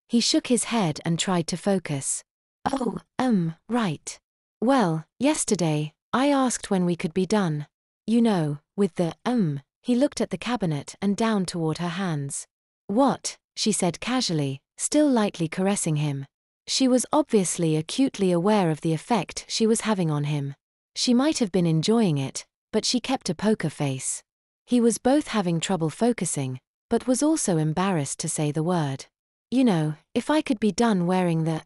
He shook his head and tried to focus. Oh, right. Well, yesterday, I asked when we could be done. You know, with the, he looked at the cabinet and down toward her hands. What? She said casually, still lightly caressing him. She was obviously acutely aware of the effect she was having on him. She might have been enjoying it, but she kept a poker face. He was both having trouble focusing, but was also embarrassed to say the word. You know, if I could be done wearing the,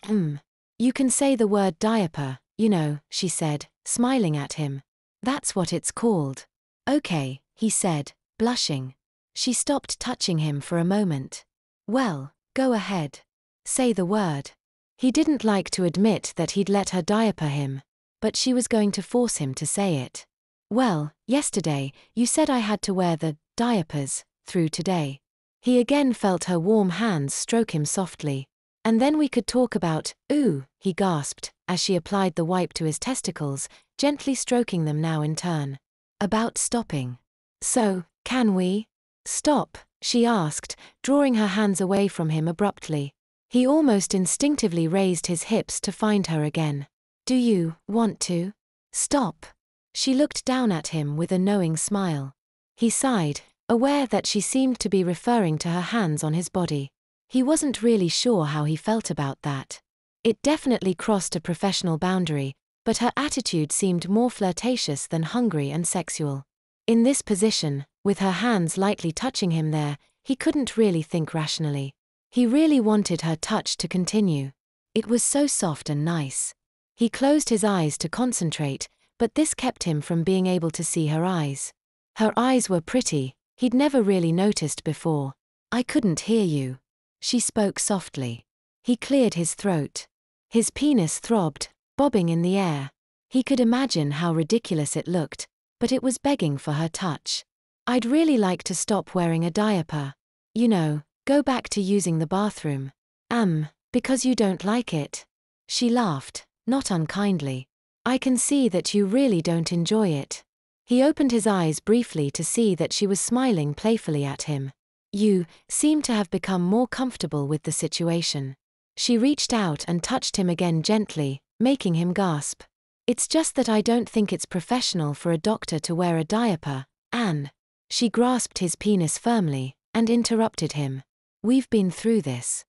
You can say the word diaper, you know, she said, smiling at him. That's what it's called. Okay, he said, blushing. She stopped touching him for a moment. Well, go ahead. Say the word. He didn't like to admit that he'd let her diaper him, but she was going to force him to say it. Well, yesterday, you said I had to wear the diapers through today. He again felt her warm hands stroke him softly. And then we could talk about, ooh, he gasped, as she applied the wipe to his testicles, gently stroking them now in turn. About stopping. So, can we? Stop, she asked, drawing her hands away from him abruptly. He almost instinctively raised his hips to find her again. Do you want to? Stop. She looked down at him with a knowing smile. He sighed, aware that she seemed to be referring to her hands on his body. He wasn't really sure how he felt about that. It definitely crossed a professional boundary, but her attitude seemed more flirtatious than hungry and sexual. In this position, with her hands lightly touching him there, he couldn't really think rationally. He really wanted her touch to continue. It was so soft and nice. He closed his eyes to concentrate, but this kept him from being able to see her eyes. Her eyes were pretty, he'd never really noticed before. I couldn't hear you. She spoke softly. He cleared his throat. His penis throbbed, bobbing in the air. He could imagine how ridiculous it looked, but it was begging for her touch. I'd really like to stop wearing a diaper. You know, go back to using the bathroom. Because you don't like it. She laughed, not unkindly. I can see that you really don't enjoy it. He opened his eyes briefly to see that she was smiling playfully at him. You seem to have become more comfortable with the situation. She reached out and touched him again gently, making him gasp. It's just that I don't think it's professional for a doctor to wear a diaper, Anne. She grasped his penis firmly and interrupted him. We've been through this.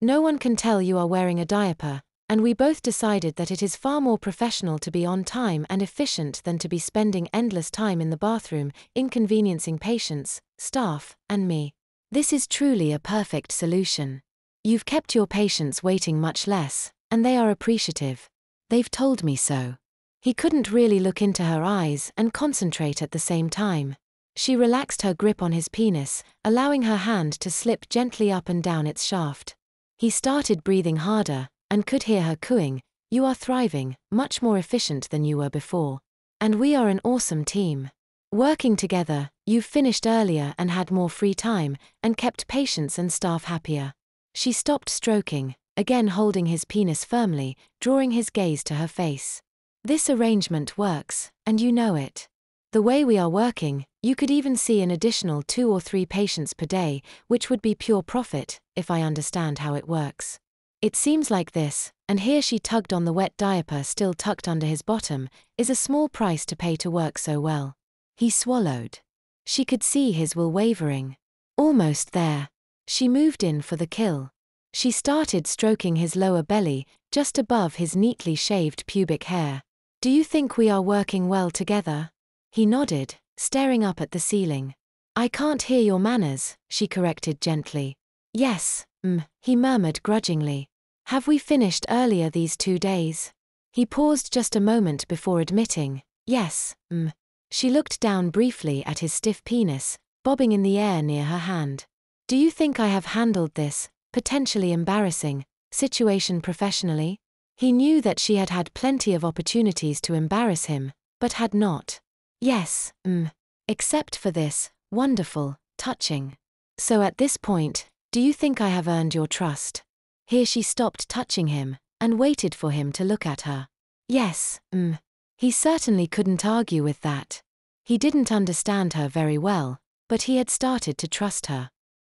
No one can tell you are wearing a diaper, and we both decided that it is far more professional to be on time and efficient than to be spending endless time in the bathroom, inconveniencing patients, staff, and me. This is truly a perfect solution. You've kept your patients waiting much less, and they are appreciative. They've told me so. He couldn't really look into her eyes and concentrate at the same time. She relaxed her grip on his penis, allowing her hand to slip gently up and down its shaft. He started breathing harder, and could hear her cooing, "You are thriving, much more efficient than you were before. And we are an awesome team. Working together, you've finished earlier and had more free time, and kept patients and staff happier." She stopped stroking, again holding his penis firmly, drawing his gaze to her face. This arrangement works, and you know it. The way we are working, you could even see an additional 2 or 3 patients per day, which would be pure profit, if I understand how it works. It seems like this, and here she tugged on the wet diaper still tucked under his bottom, is a small price to pay to work so well. He swallowed. She could see his will wavering. Almost there. She moved in for the kill. She started stroking his lower belly, just above his neatly shaved pubic hair. Do you think we are working well together? He nodded, staring up at the ceiling. I can't hear your manners, she corrected gently. Yes, he murmured grudgingly. Have we finished earlier these 2 days? He paused just a moment before admitting, yes, She looked down briefly at his stiff penis, bobbing in the air near her hand. Do you think I have handled this, potentially embarrassing, situation professionally? He knew that she had had plenty of opportunities to embarrass him, but had not. Yes, except for this, wonderful, touching. So at this point, do you think I have earned your trust? Here she stopped touching him, and waited for him to look at her. Yes, He certainly couldn't argue with that. He didn't understand her very well, but he had started to trust her.